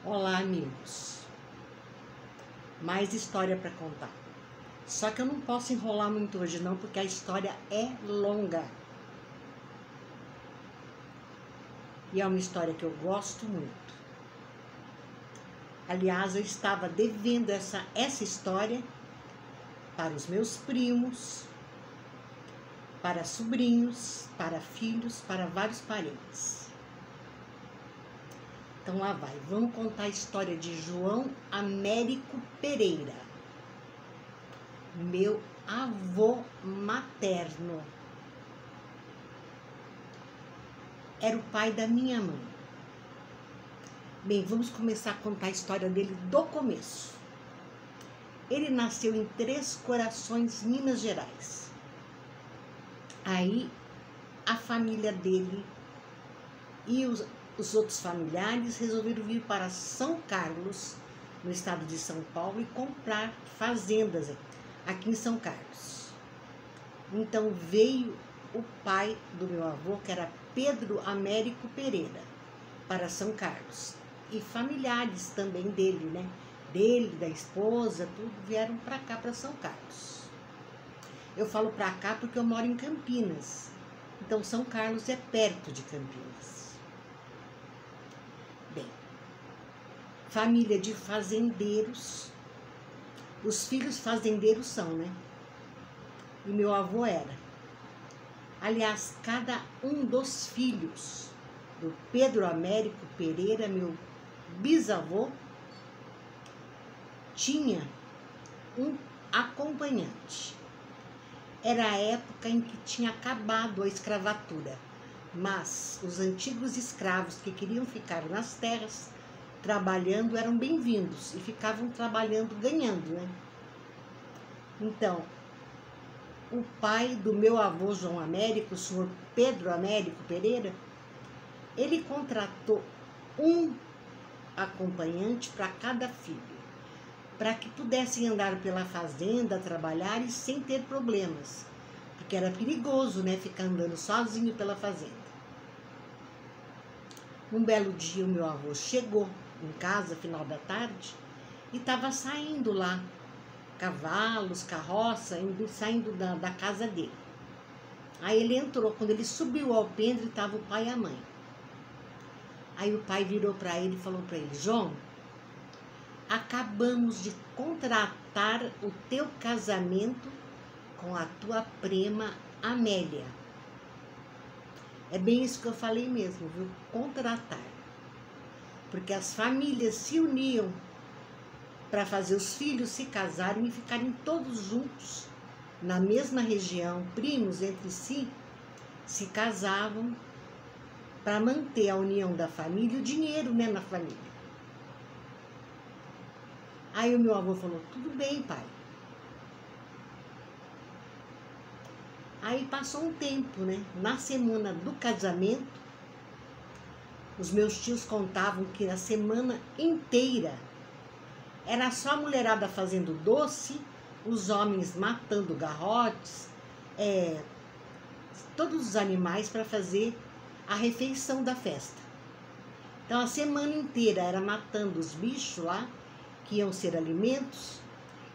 Olá, amigos. Mais história para contar. Só que eu não posso enrolar muito hoje não, porque a história é longa. E é uma história que eu gosto muito. Aliás, eu estava devendo essa história para os meus primos, para sobrinhos, para filhos, para vários parentes. Então lá vai, vamos contar a história de João Américo Pereira, meu avô materno. Era o pai da minha mãe. Bem, vamos começar a contar a história dele do começo. Ele nasceu em Três Corações, Minas Gerais. Aí a família dele e os outros familiares resolveram vir para São Carlos, no estado de São Paulo, e comprar fazendas aqui em São Carlos. Então veio o pai do meu avô, que era Pedro Américo Pereira, para São Carlos. E familiares também dele, né? Dele, da esposa, tudo vieram para cá, para São Carlos. Eu falo para cá porque eu moro em Campinas. Então São Carlos é perto de Campinas. Bem, família de fazendeiros. Os filhos fazendeiros são, né? E meu avô era. Aliás, cada um dos filhos do Pedro Américo Pereira, meu bisavô, tinha um acompanhante. Era a época em que tinha acabado a escravatura, mas os antigos escravos que queriam ficar nas terras trabalhando eram bem-vindos e ficavam trabalhando, ganhando, né? Então, o pai do meu avô João Américo, o senhor Pedro Américo Pereira, ele contratou um acompanhante para cada filho, para que pudessem andar pela fazenda, trabalhar e sem ter problemas, porque era perigoso, né, ficar andando sozinho pela fazenda. Um belo dia o meu avô chegou em casa, final da tarde, e estava saindo lá, cavalos, carroça, saindo da casa dele. Aí ele entrou, quando ele subiu ao alpendre, estava o pai e a mãe. Aí o pai virou para ele e falou para ele: João, acabamos de contratar o teu casamento com a tua prima Amélia. É bem isso que eu falei mesmo, viu? Contratar. Porque as famílias se uniam para fazer os filhos se casarem e ficarem todos juntos na mesma região, primos entre si, se casavam para manter a união da família e o dinheiro, né, na família. Aí o meu avô falou: tudo bem, pai. Aí passou um tempo, né? Na semana do casamento, os meus tios contavam que a semana inteira era só a mulherada fazendo doce, os homens matando garrotes, todos os animais para fazer a refeição da festa. Então a semana inteira era matando os bichos lá, que iam ser alimentos,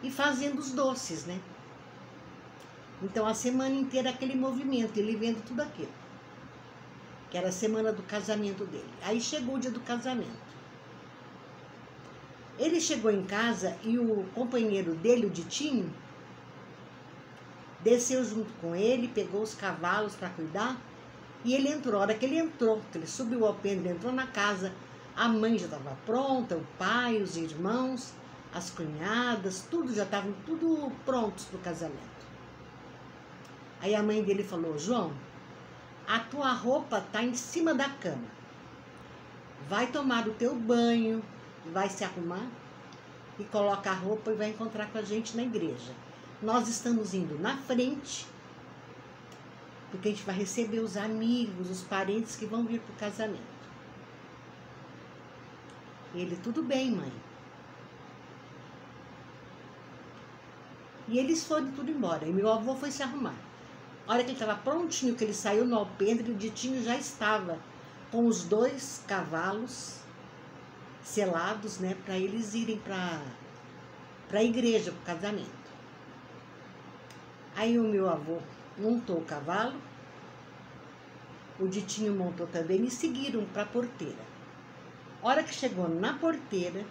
e fazendo os doces, né? Então a semana inteira aquele movimento, ele vendo tudo aquilo, que era a semana do casamento dele. Aí chegou o dia do casamento. Ele chegou em casa e o companheiro dele, o Ditinho, desceu junto com ele, pegou os cavalos para cuidar, e ele entrou. A hora que ele entrou, que ele subiu ao alpendre, entrou na casa, a mãe já estava pronta, o pai, os irmãos, as cunhadas, tudo já estavam tudo prontos para o casamento. Aí a mãe dele falou: João, a tua roupa está em cima da cama. Vai tomar o teu banho, vai se arrumar e coloca a roupa e vai encontrar com a gente na igreja. Nós estamos indo na frente, porque a gente vai receber os amigos, os parentes que vão vir para o casamento. E ele: tudo bem, mãe. E eles foram tudo embora. E meu avô foi se arrumar. A hora que ele estava prontinho, que ele saiu no alpendre, o Ditinho já estava com os 2 cavalos selados, né, para eles irem para a igreja, para o casamento. Aí o meu avô montou o cavalo, o Ditinho montou também e seguiram para a porteira. Hora que chegou na porteira,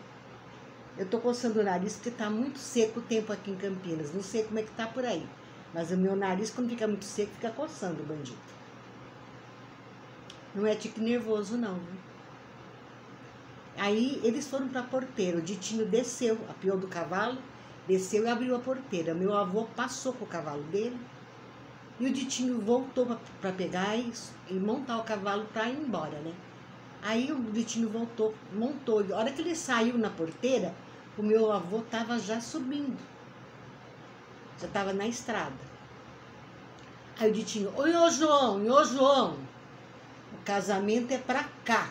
eu tô coçando o nariz porque tá muito seco o tempo aqui em Campinas. Não sei como é que tá por aí, mas o meu nariz, quando fica muito seco, fica coçando, bandido. Não é tique nervoso, não, viu? Aí eles foram para a porteira. O Ditinho desceu, apiou do cavalo, desceu e abriu a porteira. Meu avô passou com o cavalo dele e o Ditinho voltou para pegar e montar o cavalo para ir embora, né? Aí o Ditinho voltou, montou. E a hora que ele saiu na porteira, o meu avô estava já subindo. Já estava na estrada. Aí o Ditinho, ô João, o casamento é para cá.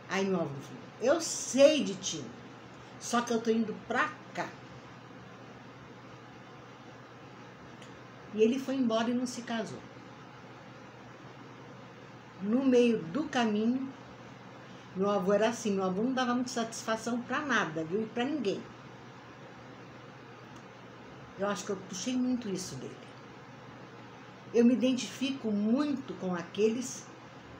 Aí meu avô falou, eu sei, Ditinho, só que eu tô indo pra cá. E ele foi embora e não se casou. No meio do caminho, meu avô era assim, meu avô não dava muita satisfação pra nada, viu? E pra ninguém. Eu acho que eu puxei muito isso dele. Eu me identifico muito com aqueles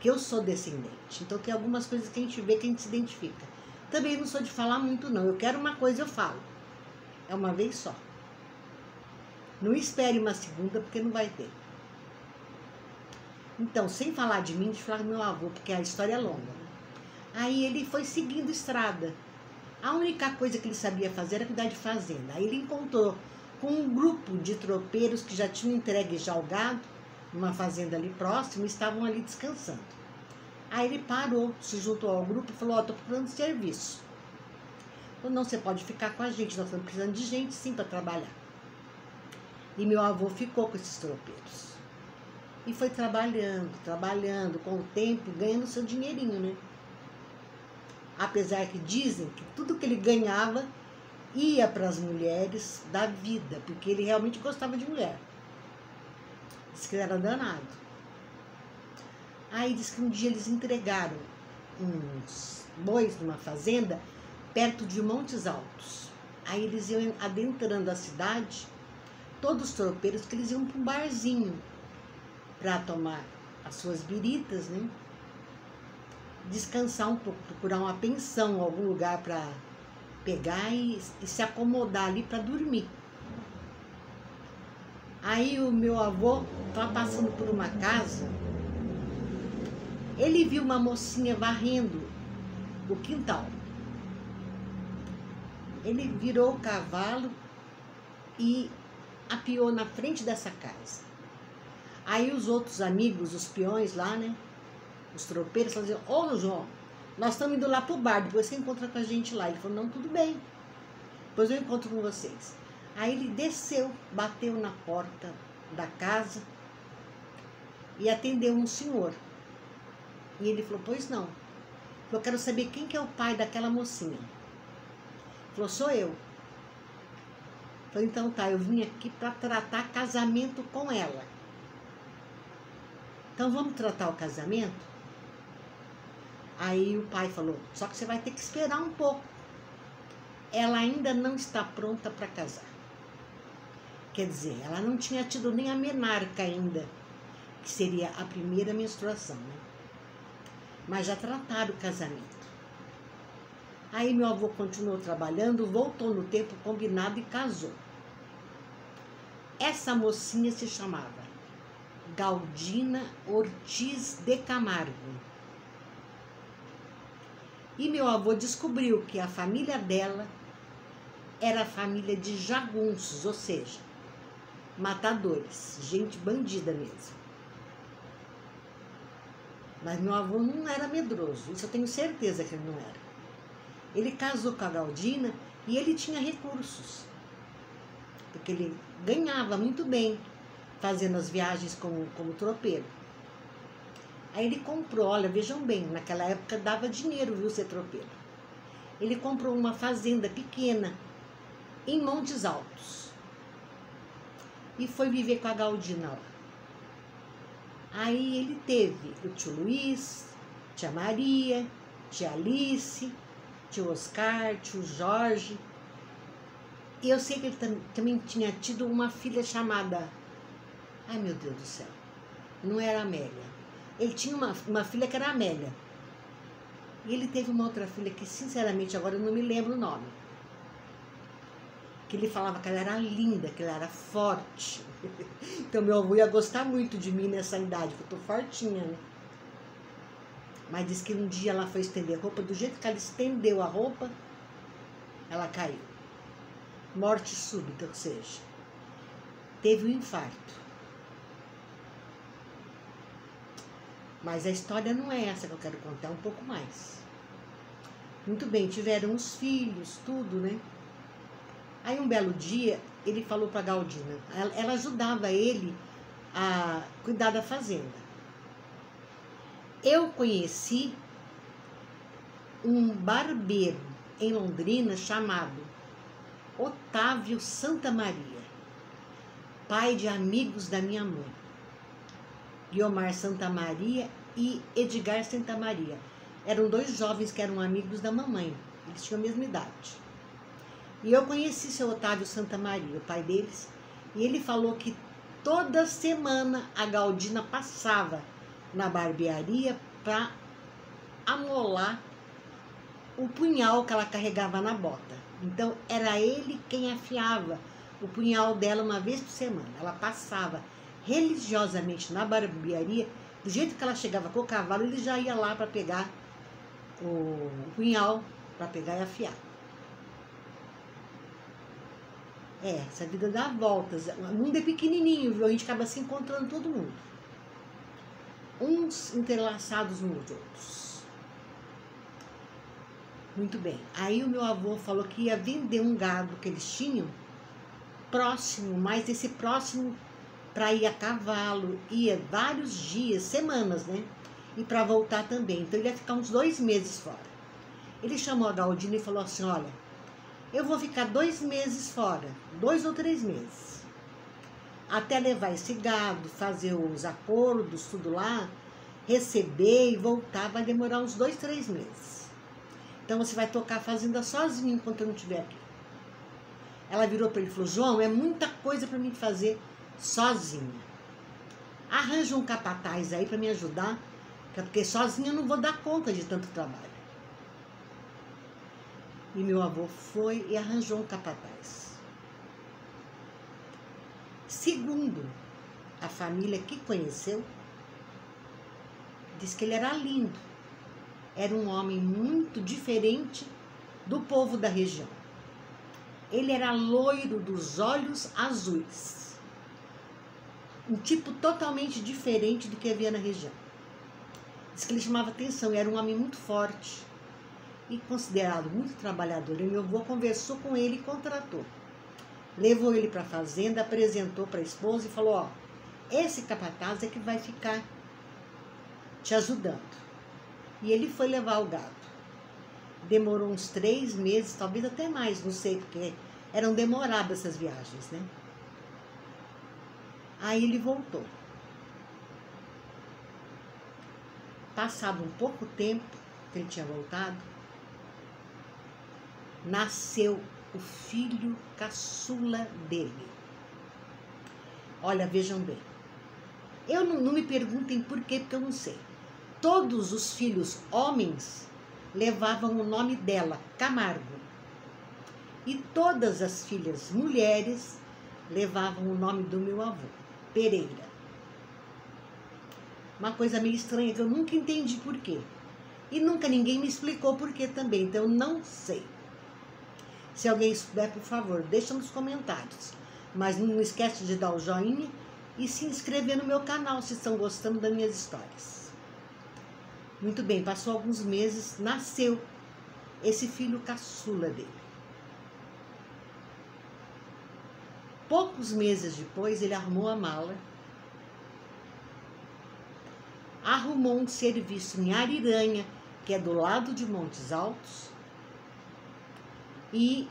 que eu sou descendente. Então tem algumas coisas que a gente vê que a gente se identifica. Também não sou de falar muito, não. Eu quero uma coisa, eu falo. É uma vez só. Não espere uma segunda, porque não vai ter. Então, sem falar de mim, de falar do meu avô, porque a história é longa. Aí ele foi seguindo estrada. A única coisa que ele sabia fazer era cuidar de fazenda. Aí ele encontrou com um grupo de tropeiros que já tinham entregue já o gado, numa fazenda ali próxima, e estavam ali descansando. Aí ele parou, se juntou ao grupo e falou, tô procurando serviço. Falou, não, você pode ficar com a gente, nós estamos precisando de gente sim para trabalhar. E meu avô ficou com esses tropeiros. E foi trabalhando, com o tempo, ganhando seu dinheirinho, né? Apesar que dizem que tudo que ele ganhava ia para as mulheres da vida, porque ele realmente gostava de mulher. Diz que ele era danado. Aí diz que um dia eles entregaram uns bois numa fazenda perto de Montes Altos. Aí eles iam adentrando a cidade, todos os tropeiros, que eles iam para um barzinho para tomar as suas biritas, né? Descansar um pouco, procurar uma pensão, algum lugar para pegar e se acomodar ali para dormir. Aí o meu avô estava passando por uma casa, ele viu uma mocinha varrendo o quintal. Ele virou o cavalo e apiou na frente dessa casa. Aí os outros amigos, os peões lá, né, os tropeiros, faziam, ô João, nós estamos indo lá pro bar, depois você encontra com a gente lá. Ele falou, não, tudo bem, depois eu encontro com vocês. Aí ele desceu, bateu na porta da casa e atendeu um senhor. E ele falou, pois não. Eu quero saber quem que é o pai daquela mocinha. Ele falou, sou eu. Falei, então tá, eu vim aqui para tratar casamento com ela. Então vamos tratar o casamento? Aí o pai falou, só que você vai ter que esperar um pouco. Ela ainda não está pronta para casar. Quer dizer, ela não tinha tido nem a menarca ainda, que seria a primeira menstruação, né? Mas já trataram o casamento. Aí meu avô continuou trabalhando, voltou no tempo combinado e casou. Essa mocinha se chamava Galdina Ortiz de Camargo. E meu avô descobriu que a família dela era a família de jagunços, ou seja, matadores, gente bandida mesmo. Mas meu avô não era medroso, isso eu tenho certeza que ele não era. Ele casou com a Galdina e ele tinha recursos, porque ele ganhava muito bem fazendo as viagens como tropeiro. Aí ele comprou, olha, vejam bem, naquela época dava dinheiro, viu, ser tropeiro. Ele comprou uma fazenda pequena em Montes Altos e foi viver com a Galdina lá. Aí ele teve o tio Luiz, tia Maria, tia Alice, tio Oscar, tio Jorge. E eu sei que ele também tinha tido uma filha chamada... Ai, meu Deus do céu. Não era Amélia. Ele tinha uma filha que era Amélia. E ele teve uma outra filha que, sinceramente, agora eu não me lembro o nome. Que ele falava que ela era linda, que ela era forte. Então, meu avô ia gostar muito de mim nessa idade, que eu tô fortinha, né? Mas diz que um dia ela foi estender roupa, do jeito que ela estendeu a roupa, ela caiu. Morte súbita, ou seja, teve um infarto. Mas a história não é essa que eu quero contar, é um pouco mais. Muito bem, tiveram os filhos, tudo, né? Aí um belo dia, ele falou para Galdina, ela ajudava ele a cuidar da fazenda. Eu conheci um barbeiro em Londrina chamado Otávio Santamaria, pai de amigos da minha mãe, Guiomar Santamaria e Edgar Santamaria. Eram dois jovens que eram amigos da mamãe, eles tinham a mesma idade. E eu conheci seu Otávio Santamaria, o pai deles, e ele falou que toda semana a Galdina passava na barbearia para amolar o punhal que ela carregava na bota. Então, era ele quem afiava o punhal dela uma vez por semana. Ela passava religiosamente na barbearia, do jeito que ela chegava com o cavalo, ele já ia lá para pegar o punhal, para pegar e afiar. Essa vida dá voltas. O mundo é pequenininho, viu? A gente acaba se encontrando todo mundo. Uns entrelaçados nos outros. Muito bem. Aí o meu avô falou que ia vender um gado que eles tinham próximo, mas esse próximo para ir a cavalo, ia vários dias, semanas, né? E para voltar também. Então ele ia ficar uns 2 meses fora. Ele chamou a Galdina e falou assim, olha, eu vou ficar 2 meses fora, 2 ou 3 meses. Até levar esse gado, fazer os acordos, tudo lá, receber e voltar, vai demorar uns 2, 3 meses. Então você vai tocar a fazenda sozinho enquanto eu não estiver aqui. Ela virou para ele e falou, João, é muita coisa para mim fazer sozinha. Arranja um capataz aí para me ajudar, porque sozinha eu não vou dar conta de tanto trabalho. E meu avô foi e arranjou um capataz. Segundo a família que conheceu, diz que ele era lindo. Era um homem muito diferente do povo da região. Ele era loiro dos olhos azuis. Um tipo totalmente diferente do que havia na região. Diz que ele chamava atenção, era um homem muito forte e considerado muito trabalhador. E meu avô conversou com ele e contratou. Levou ele para a fazenda, apresentou para a esposa e falou, ó, esse capataz é que vai ficar te ajudando. E ele foi levar o gado. Demorou uns 3 meses, talvez até mais, não sei, porque eram demoradas essas viagens, né? Aí ele voltou. Passado um pouco tempo que ele tinha voltado, nasceu o filho caçula dele. Olha, vejam bem. Eu não me perguntem por quê, porque eu não sei. Todos os filhos homens levavam o nome dela, Camargo. E todas as filhas mulheres levavam o nome do meu avô, Pereira. Uma coisa meio estranha que eu nunca entendi por quê. E nunca ninguém me explicou por quê também, então eu não sei. Se alguém souber, por favor, deixa nos comentários. Mas não esquece de dar o joinha e se inscrever no meu canal se estão gostando das minhas histórias. Muito bem, passou alguns meses, nasceu esse filho caçula dele. Poucos meses depois, ele arrumou a mala, arrumou um serviço em Ariranha, que é do lado de Montes Altos, e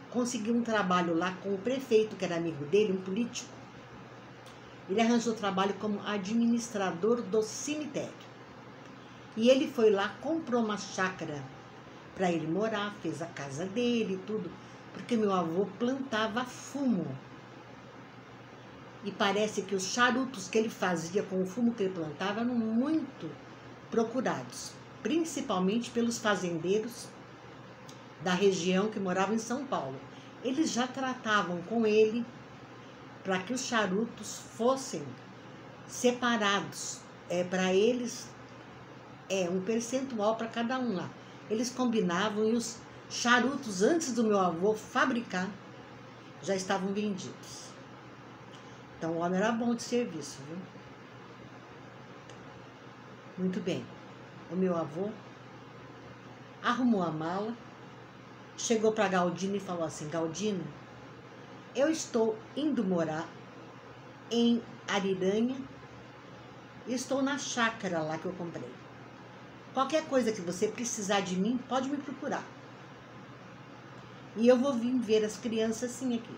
conseguiu um trabalho lá com o prefeito, que era amigo dele, um político. Ele arranjou trabalho como administrador do cemitério. E ele foi lá, comprou uma chácara para ele morar, fez a casa dele e tudo, porque meu avô plantava fumo. E parece que os charutos que ele fazia com o fumo que ele plantava eram muito procurados, principalmente pelos fazendeiros da região que moravam em São Paulo. Eles já tratavam com ele para que os charutos fossem separados, para eles, um percentual para cada um lá. Eles combinavam e os charutos, antes do meu avô fabricar, já estavam vendidos. Então o homem era bom de serviço, viu? Muito bem. O meu avô arrumou a mala, chegou para Galdino e falou assim: Galdino, eu estou indo morar em Ariranha, estou na chácara lá que eu comprei. Qualquer coisa que você precisar de mim, pode me procurar. E eu vou vir ver as crianças sim aqui.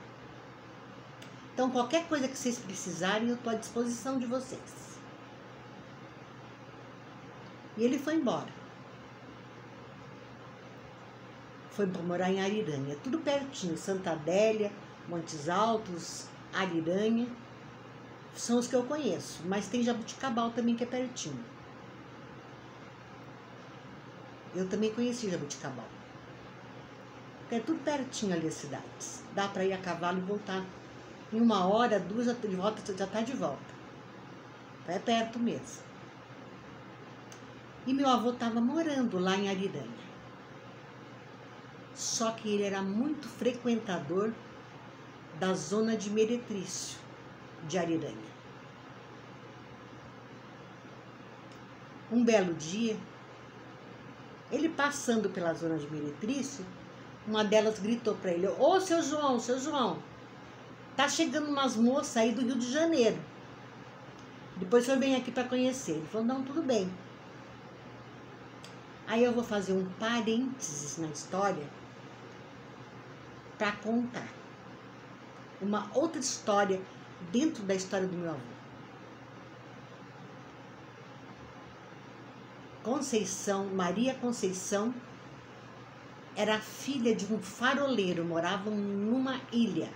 Então, qualquer coisa que vocês precisarem, eu estou à disposição de vocês. E ele foi embora. Foi para morar em Ariranha, tudo pertinho, Santa Adélia, Montes Altos, Ariranha, são os que eu conheço, mas tem Jabuticabal também que é pertinho. Eu também conheci Jabuticabal. É tudo pertinho ali as cidades. Dá para ir a cavalo e voltar. Em 1 hora, 2, de volta, já está de volta. É perto mesmo. E meu avô estava morando lá em Ariranha. Só que ele era muito frequentador da zona de Meretrício, de Ariranha. Um belo dia, ele passando pela zona de Meretrício, uma delas gritou para ele: ô, seu João, tá chegando umas moças aí do Rio de Janeiro. Depois o senhor vem aqui para conhecer. Ele falou: não, tudo bem. Aí eu vou fazer um parênteses na história para contar uma outra história dentro da história do meu avô. Maria Conceição, era filha de um faroleiro, moravam numa ilha.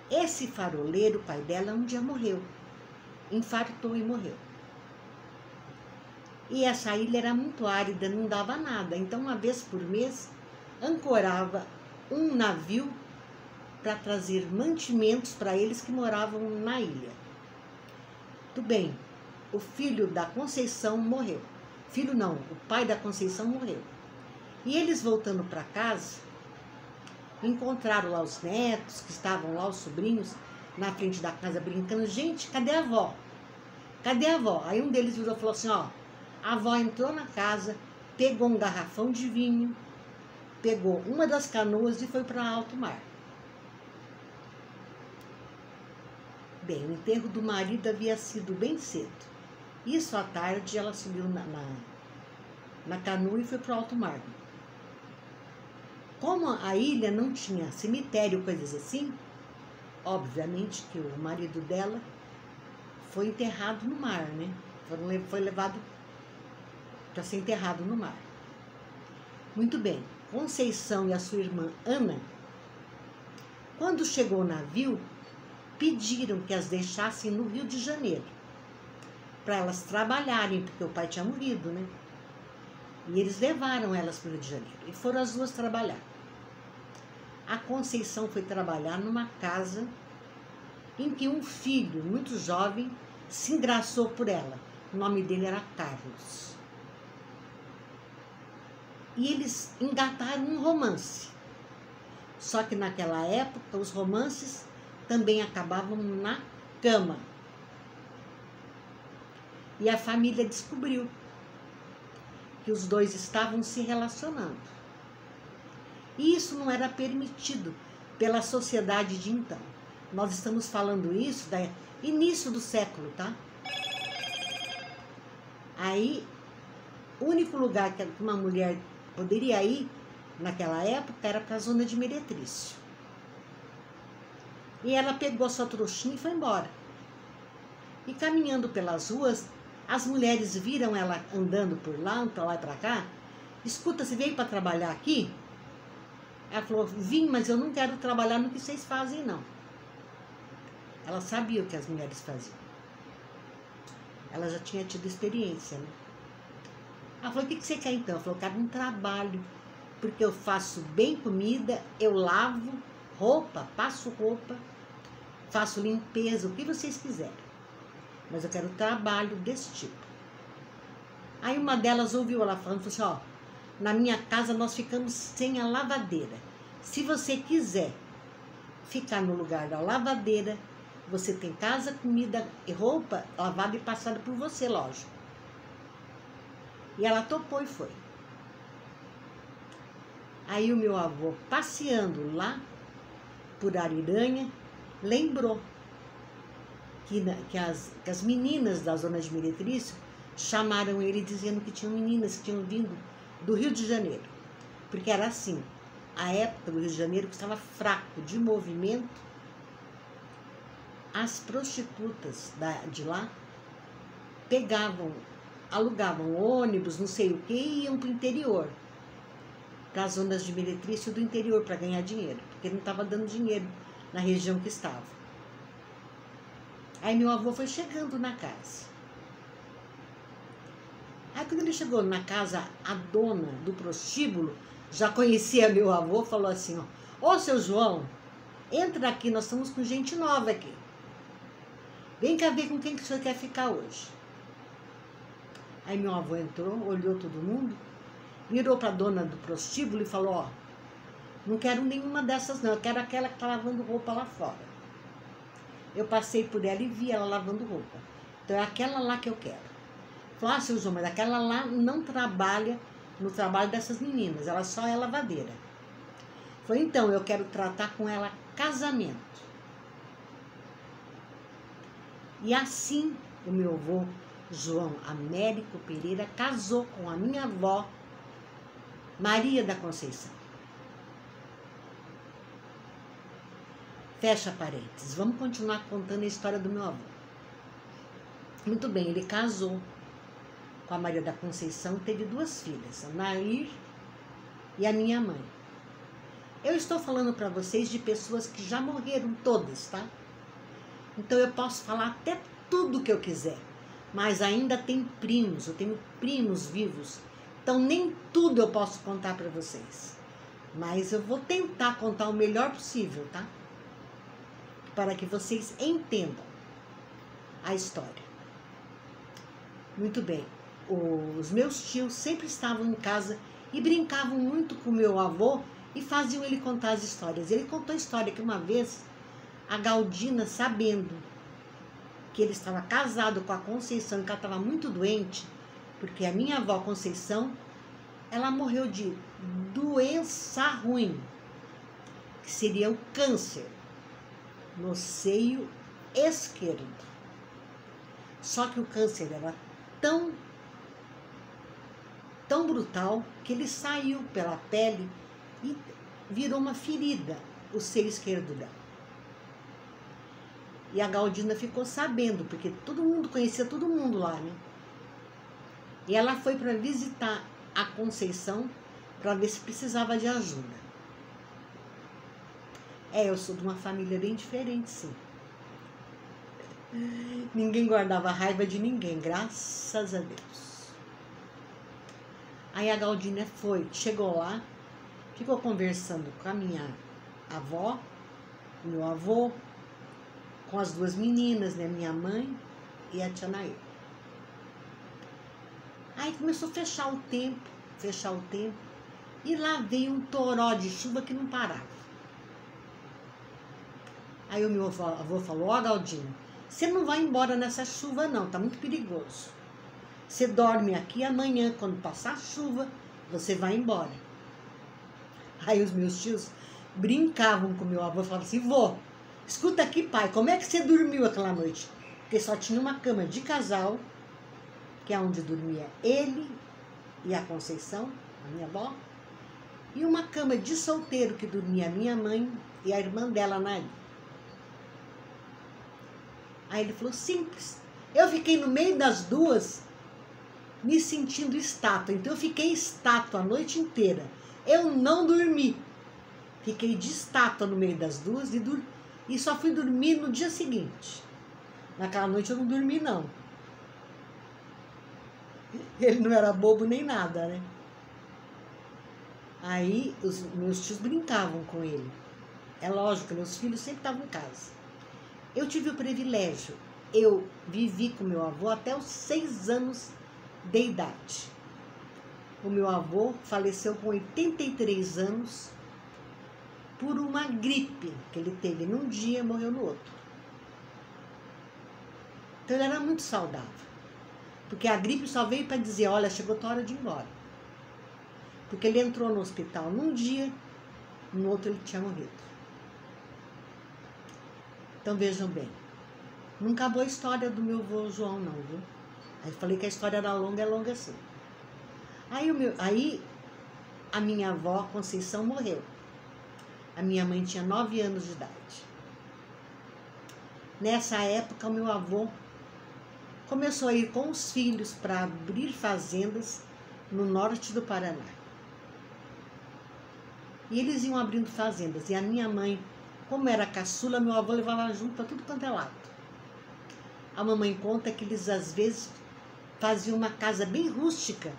Esse faroleiro, o pai dela, um dia morreu, infartou e morreu. E essa ilha era muito árida, não dava nada. Então, uma vez por mês, ancorava um navio para trazer mantimentos para eles que moravam na ilha. Tudo bem, o filho da Conceição morreu. Filho não, o pai da Conceição morreu. E eles voltando para casa, encontraram lá os netos, que estavam lá, os sobrinhos, na frente da casa brincando. Gente, cadê a avó? Cadê a avó? Aí um deles virou e falou assim: ó, a avó entrou na casa, pegou um garrafão de vinho, pegou uma das canoas e foi para alto mar. Bem, o enterro do marido havia sido bem cedo. Isso à tarde, ela subiu na canoa e foi para o alto mar. Como a ilha não tinha cemitério, coisas assim, obviamente que o marido dela foi enterrado no mar, né? Foi levado para ser enterrado no mar. Muito bem, Conceição e a sua irmã Ana, quando chegou o navio, pediram que as deixassem no Rio de Janeiro, para elas trabalharem, porque o pai tinha morrido, né? E eles levaram elas para o Rio de Janeiro, e foram as duas trabalhar. A Conceição foi trabalhar numa casa em que um filho, muito jovem, se engraçou por ela. O nome dele era Carlos. E eles engataram um romance. Só que naquela época, os romances também acabavam na cama. E a família descobriu que os dois estavam se relacionando. E isso não era permitido pela sociedade de então. Nós estamos falando isso do início do século, tá? Aí, o único lugar que uma mulher poderia ir naquela época era para a zona de Meretrício. E ela pegou a sua trouxinha e foi embora. E caminhando pelas ruas, As mulheres viram ela andando por lá, pra lá e pra cá. Escuta, você veio para trabalhar aqui? Ela falou, vim, mas eu não quero trabalhar no que vocês fazem, não. Ela sabia o que as mulheres faziam. Ela já tinha tido experiência, né? Ela falou, o que você quer então? Ela falou, eu quero um trabalho, porque eu faço bem comida, eu lavo roupa, passo roupa, faço limpeza, o que vocês quiserem. Mas eu quero trabalho desse tipo. Aí uma delas ouviu ela falando, falou assim, ó, na minha casa nós ficamos sem a lavadeira. Se você quiser ficar no lugar da lavadeira, você tem casa, comida e roupa lavada e passada por você, lógico. E ela topou e foi. Aí o meu avô, passeando lá por Ariranha, lembrou que as meninas da zona de Meretrício chamaram ele dizendo que tinham meninas que tinham vindo do Rio de Janeiro. Porque era assim, a época do Rio de Janeiro que estava fraco de movimento, as prostitutas de lá pegavam, alugavam ônibus, não sei o que, e iam para o interior, para as zonas de Meretrício do interior, para ganhar dinheiro, porque não estava dando dinheiro na região que estava. Aí meu avô foi chegando na casa. Aí quando ele chegou na casa, a dona do prostíbulo já conhecia meu avô, falou assim, ó, ô seu João, entra aqui, nós estamos com gente nova aqui. Vem cá ver com quem que o senhor quer ficar hoje. Aí meu avô entrou, olhou todo mundo, virou para a dona do prostíbulo e falou, ó, não quero nenhuma dessas não, eu quero aquela que está lavando roupa lá fora. Eu passei por ela e vi ela lavando roupa. Então é aquela lá que eu quero. Falou, ah, seu João, mas aquela lá não trabalha no trabalho dessas meninas, ela só é lavadeira. Falei, então, eu quero tratar com ela casamento. E assim o meu avô, João Américo Pereira, casou com a minha avó, Maria da Conceição. Fecha parênteses. Vamos continuar contando a história do meu avô. Muito bem, ele casou com a Maria da Conceição, teve 2 filhas, a Nair e a minha mãe. Eu estou falando para vocês de pessoas que já morreram todas, tá? Então eu posso falar até tudo que eu quiser, mas ainda tem primos, eu tenho primos vivos, então nem tudo eu posso contar para vocês. Mas eu vou tentar contar o melhor possível, tá? Para que vocês entendam a história. Muito bem. Os meus tios sempre estavam em casa e brincavam muito com o meu avô e faziam ele contar as histórias. Ele contou a história que uma vez a Galdina, sabendo que ele estava casado com a Conceição e que ela estava muito doente, porque a minha avó Conceição, ela morreu de doença ruim, que seria o câncer no seio esquerdo. Só que o câncer era tão brutal que ele saiu pela pele e virou uma ferida, o seio esquerdo dela. E a Galdina ficou sabendo, porque todo mundo conhecia todo mundo lá, né? E ela foi para visitar a Conceição para ver se precisava de ajuda. Eu sou de uma família bem diferente, sim. Ninguém guardava raiva de ninguém, graças a Deus. Aí a Galdina chegou lá, ficou conversando com a minha avó, meu avô, com as 2 meninas, né, minha mãe e a tia Nair. Aí começou a fechar o tempo, e lá veio um toró de chuva que não parava. Aí o meu avô falou, ó Galdina, você não vai embora nessa chuva não, tá muito perigoso. Você dorme aqui, amanhã, quando passar a chuva, você vai embora. Aí os meus tios brincavam com o meu avô, falavam assim, vô, escuta aqui pai, como é que você dormiu aquela noite? Porque só tinha uma cama de casal, que é onde dormia ele e a Conceição, a minha avó, e uma cama de solteiro que dormia a minha mãe e a irmã dela, Nair. Aí ele falou, simples, Eu fiquei no meio das duas, me sentindo estátua. Então eu fiquei estátua a noite inteira. Eu não dormi. Fiquei de estátua no meio das duas e só fui dormir no dia seguinte. Naquela noite eu não dormi, não. Ele não era bobo nem nada, né? Aí os meus tios brincavam com ele. É lógico, meus filhos sempre estavam em casa. Eu tive o privilégio. Eu vivi com meu avô até os 6 anos de idade. O meu avô faleceu com 83 anos por uma gripe que ele teve num dia e morreu no outro. Então ele era muito saudável. Porque a gripe só veio para dizer, olha, chegou a tua hora de ir embora. Porque ele entrou no hospital num dia, no outro ele tinha morrido. Então vejam bem, não acabou a história do meu avô João não, viu? Aí falei que a história era longa, é longa assim. Aí a minha avó Conceição morreu. A minha mãe tinha 9 anos de idade. Nessa época o meu avô começou a ir com os filhos para abrir fazendas no norte do Paraná. E eles iam abrindo fazendas. E a minha mãe, como era caçula, meu avô levava junto para tudo quanto é lado. A mamãe conta que eles às vezes faziam uma casa bem rústica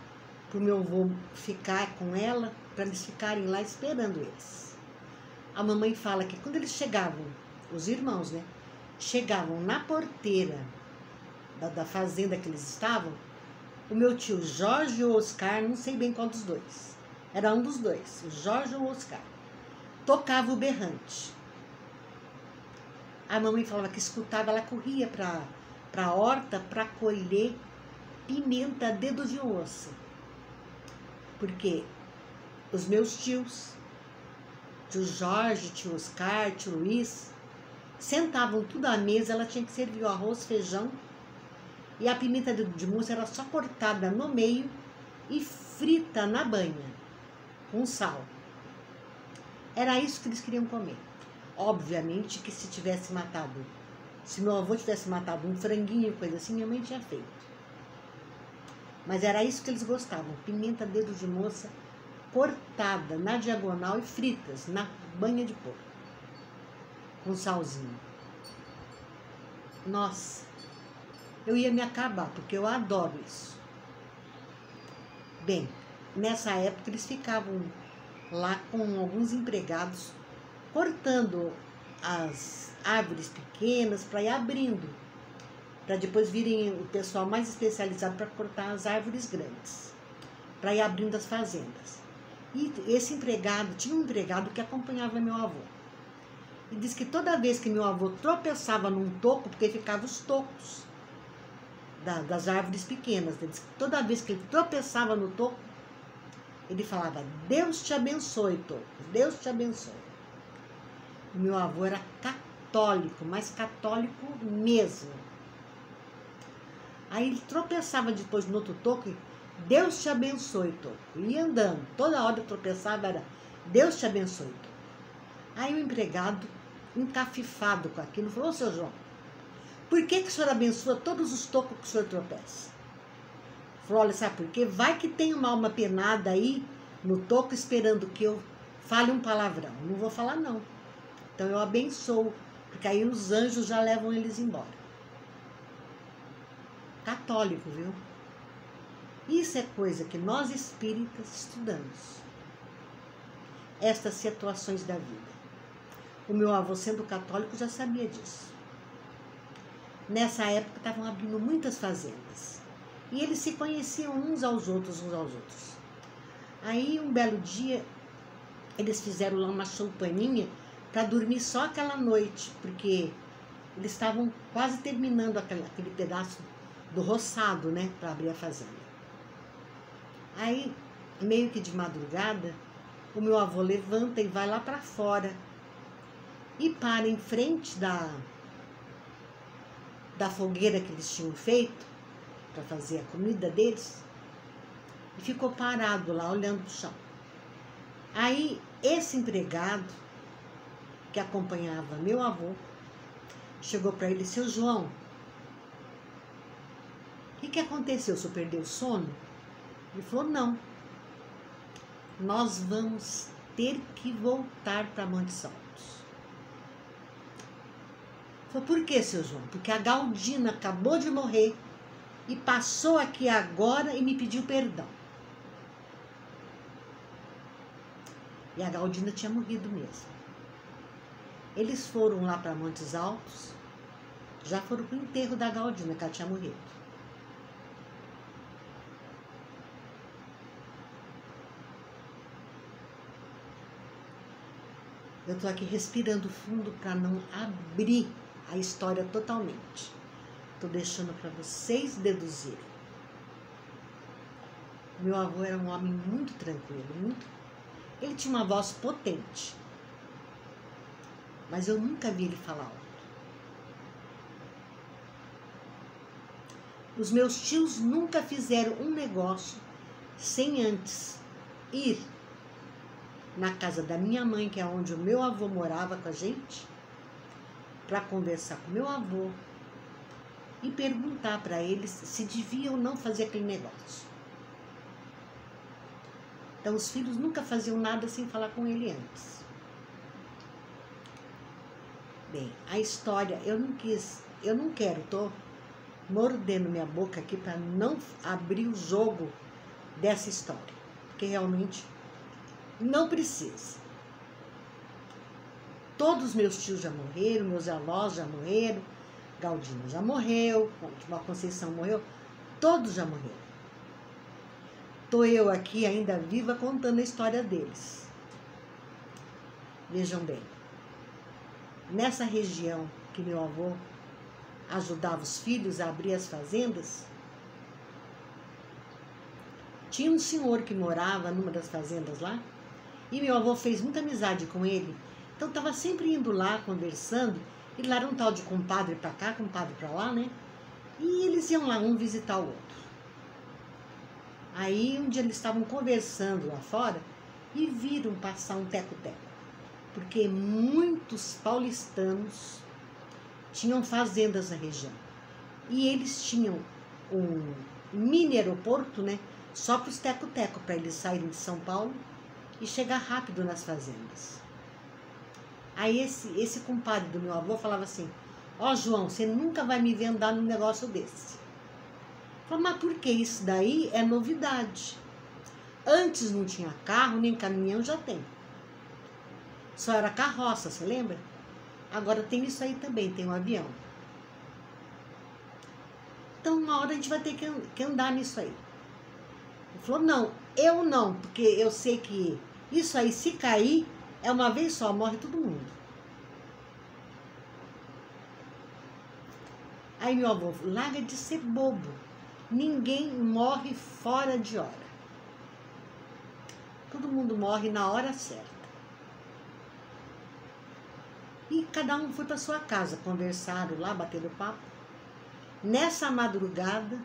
para o meu avô ficar com ela, para eles ficarem lá esperando eles. A mamãe fala que quando eles chegavam, os irmãos, né? Chegavam na porteira da fazenda que eles estavam, o meu tio Jorge ou Oscar, não sei bem qual dos dois, era um dos dois, o Jorge ou Oscar, tocava o berrante. A mamãe falava que escutava, ela corria para a horta para colher pimenta a dedo de osso. Porque os meus tios, tio Jorge, tio Oscar, tio Luiz, sentavam tudo à mesa, ela tinha que servir o arroz, feijão, e a pimenta de moça era só cortada no meio e frita na banha, com sal. Era isso que eles queriam comer. Obviamente que se meu avô tivesse matado um franguinho, coisa assim, minha mãe tinha feito. Mas era isso que eles gostavam, pimenta dedo de moça, cortada na diagonal e fritas na banha de porco, com salzinho. Nossa, eu ia me acabar, porque eu adoro isso. Bem, nessa época eles ficavam lá com alguns empregados, cortando as árvores pequenas para ir abrindo, para depois virem o pessoal mais especializado para cortar as árvores grandes, para ir abrindo as fazendas. E esse empregado, tinha um empregado que acompanhava meu avô. E diz que toda vez que meu avô tropeçava num toco, porque ficavam os tocos das árvores pequenas, né? Diz que toda vez que ele tropeçava no toco, ele falava, Deus te abençoe, toco, Deus te abençoe. O meu avô era católico, mas católico mesmo. Aí ele tropeçava depois no outro toco e Deus te abençoe, toco. E ia andando, toda hora eu tropeçava, era Deus te abençoe, toco. Aí o empregado, encafifado com aquilo, falou, ô seu João, por que o senhor abençoa todos os tocos que o senhor tropeça? Falou, olha, sabe por quê? Vai que tem uma alma penada aí no toco esperando que eu fale um palavrão. Não vou falar não. Então eu abençoo, porque aí os anjos já levam eles embora. Católico, viu? Isso é coisa que nós espíritas estudamos. Estas situações da vida. O meu avô, sendo católico, já sabia disso. Nessa época estavam abrindo muitas fazendas. E eles se conheciam uns aos outros. Aí, um belo dia, eles fizeram lá uma choupaninha para dormir só aquela noite, porque eles estavam quase terminando aquele pedaço do roçado, né, para abrir a fazenda. Aí, meio que de madrugada, o meu avô levanta e vai lá para fora e para em frente da fogueira que eles tinham feito para fazer a comida deles e ficou parado lá olhando para o chão. Aí esse empregado que acompanhava meu avô chegou para ele, seu João, O que aconteceu? O senhor perdeu o sono? Ele falou, não. Nós vamos ter que voltar para Montes Altos. Falei, por que, seu João? Porque a Galdina acabou de morrer e passou aqui agora e me pediu perdão. E a Galdina tinha morrido mesmo. Eles foram lá para Montes Altos, já foram para o enterro da Galdina, que ela tinha morrido. Eu estou aqui respirando fundo para não abrir a história totalmente. Estou deixando para vocês deduzirem. Meu avô era um homem muito tranquilo, Ele tinha uma voz potente, mas eu nunca vi ele falar alto. Os meus tios nunca fizeram um negócio sem antes ir na casa da minha mãe, que é onde o meu avô morava com a gente, para conversar com meu avô e perguntar para eles se devia ou não fazer aquele negócio. Então, os filhos nunca faziam nada sem falar com ele antes. Bem, a história, eu não quero, tô mordendo minha boca aqui para não abrir o jogo dessa história, porque realmente não precisa. Todos os meus tios já morreram, meus avós já morreram, Galdina já morreu, a Conceição morreu, todos já morreram. Estou eu aqui ainda viva contando a história deles. Vejam bem, nessa região que meu avô ajudava os filhos a abrir as fazendas, tinha um senhor que morava numa das fazendas lá, e meu avô fez muita amizade com ele, então estava sempre indo lá, conversando, e lá era um tal de compadre para cá, compadre para lá, né? E eles iam lá um visitar o outro. Aí um dia eles estavam conversando lá fora e viram passar um teco-teco, porque muitos paulistanos tinham fazendas na região e eles tinham um mini aeroporto, né, só para os teco-teco, para eles saírem de São Paulo e chegar rápido nas fazendas. Aí esse compadre do meu avô falava assim, ó João, você nunca vai me ver andar num negócio desse. Falei, mas por que? Isso daí é novidade. Antes não tinha carro, nem caminhão, já tem. Só era carroça, você lembra? Agora tem isso aí também, tem um avião. Então uma hora a gente vai ter que andar nisso aí. Ele falou, não, eu não, porque eu sei que isso aí, se cair, é uma vez só, morre todo mundo. Aí meu avô, larga de ser bobo. Ninguém morre fora de hora. Todo mundo morre na hora certa. E cada um foi para sua casa, conversaram lá, bateram papo. Nessa madrugada,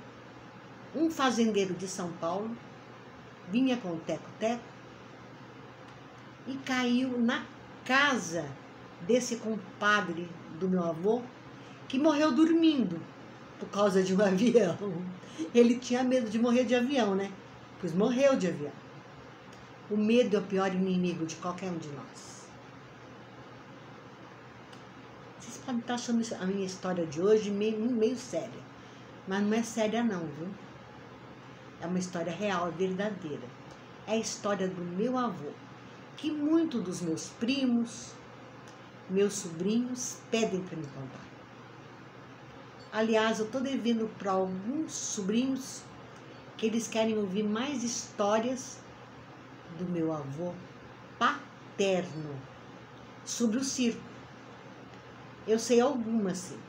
um fazendeiro de São Paulo vinha com o teco-teco e caiu na casa desse compadre do meu avô, que morreu dormindo por causa de um avião. Ele tinha medo de morrer de avião, né? Pois morreu de avião. O medo é o pior inimigo de qualquer um de nós. Vocês podem estar achando a minha história de hoje meio séria, mas não é séria não, viu? É uma história real, verdadeira. É a história do meu avô, que muitos dos meus primos, meus sobrinhos, pedem para me contar. Aliás, eu estou devendo para alguns sobrinhos que eles querem ouvir mais histórias do meu avô paterno sobre o circo. Eu sei algumas, sim.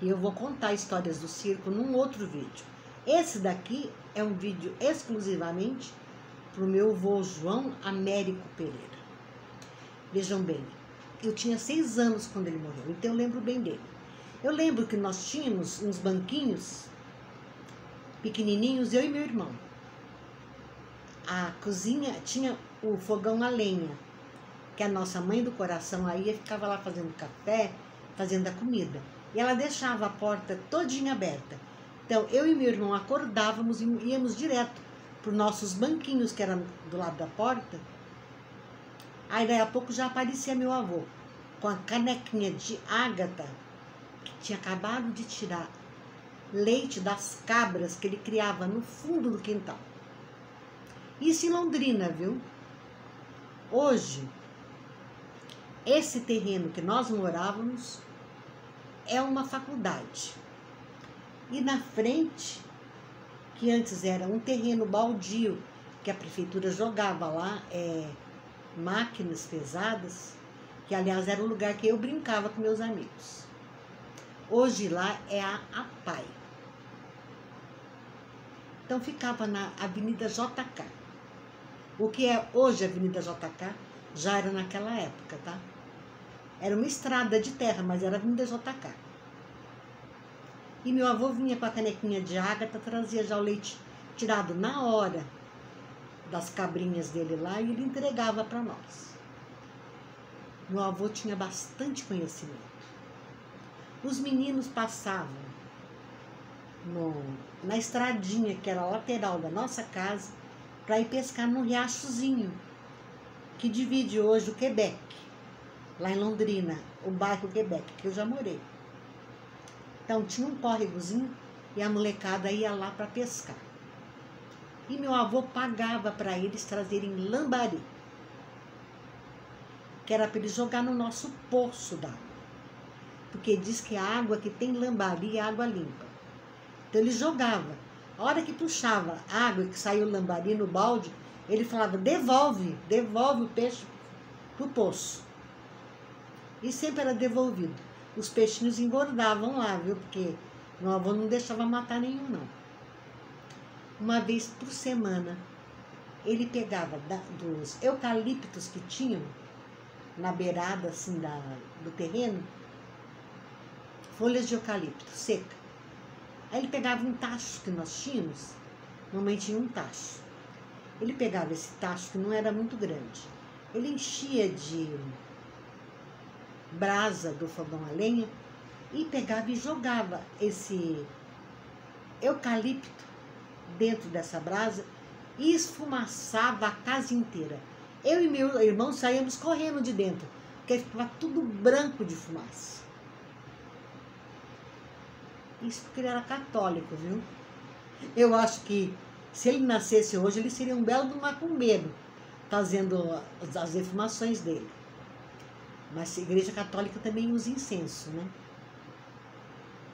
E eu vou contar histórias do circo num outro vídeo. Esse daqui é um vídeo exclusivamente para o meu avô João Américo Pereira. Vejam bem, eu tinha 6 anos quando ele morreu, então eu lembro bem dele. Eu lembro que nós tínhamos uns banquinhos pequenininhos, eu e meu irmão. A cozinha tinha o fogão a lenha, que a nossa mãe do coração aí ficava lá fazendo café, fazendo a comida. e ela deixava a porta todinha aberta. Então, eu e meu irmão acordávamos e íamos direto para os nossos banquinhos, que eram do lado da porta. Aí, daí a pouco, já aparecia meu avô, com a canequinha de ágata, que tinha acabado de tirar leite das cabras que ele criava no fundo do quintal. Isso em Londrina, viu? Hoje, esse terreno que nós morávamos é uma faculdade. E na frente, que antes era um terreno baldio, que a prefeitura jogava lá máquinas pesadas, que aliás era o lugar que eu brincava com meus amigos. Hoje lá é a APAI. Então ficava na Avenida JK. O que é hoje a Avenida JK já era naquela época, tá? Era uma estrada de terra, mas era a Avenida JK. E meu avô vinha com a canequinha de ágata, trazia já o leite tirado na hora das cabrinhas dele lá e ele entregava para nós. Meu avô tinha bastante conhecimento. Os meninos passavam na estradinha que era a lateral da nossa casa para ir pescar num riachozinho que divide hoje o Quebec, lá em Londrina, o bairro Quebec, que eu já morei. Então tinha um córregozinho e a molecada ia lá para pescar. E meu avô pagava para eles trazerem lambari, que era para eles jogar no nosso poço d'água. Porque diz que a água que tem lambari é água limpa. Então ele jogava. A hora que puxava a água e que saiu o lambari no balde, ele falava, devolve o peixe pro poço. E sempre era devolvido. Os peixinhos engordavam lá, viu? Porque meu avô não deixava matar nenhum, não. Uma vez por semana, ele pegava dos eucaliptos que tinham na beirada assim do terreno, folhas de eucalipto seca. Aí ele pegava um tacho que nós tínhamos, normalmente tinha um tacho. Ele pegava esse tacho que não era muito grande, ele enchia de brasa do fogão a lenha e pegava e jogava esse eucalipto dentro dessa brasa e esfumaçava a casa inteira. Eu e meu irmão saíamos correndo de dentro, porque ficava tudo branco de fumaça. Isso porque ele era católico, viu? Eu acho que se ele nascesse hoje, ele seria um belo do macumbeiro, fazendo as defumações dele. Mas a igreja católica também usa incenso, né?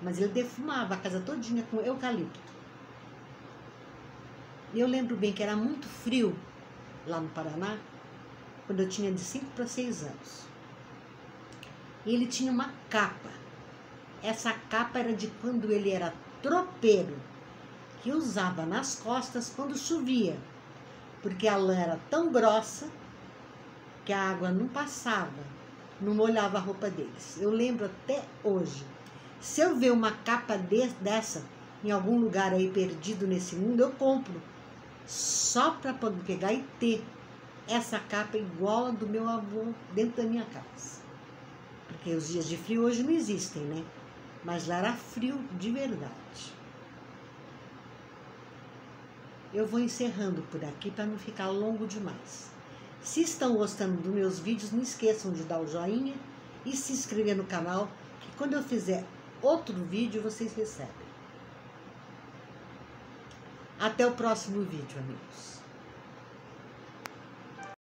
Mas ele defumava a casa todinha com eucalipto. E eu lembro bem que era muito frio lá no Paraná, quando eu tinha de 5 para 6 anos. E ele tinha uma capa. Essa capa era de quando ele era tropeiro, que usava nas costas quando chovia, porque a lã era tão grossa que a água não passava, não molhava a roupa deles. Eu lembro até hoje. Se eu ver uma capa dessa em algum lugar aí perdido nesse mundo, eu compro, só para poder pegar e ter essa capa igual a do meu avô dentro da minha casa. Porque os dias de frio hoje não existem, né? Mas lá era frio de verdade. Eu vou encerrando por aqui para não ficar longo demais. Se estão gostando dos meus vídeos, não esqueçam de dar o joinha e se inscrever no canal, que quando eu fizer outro vídeo, vocês recebem. Até o próximo vídeo, amigos.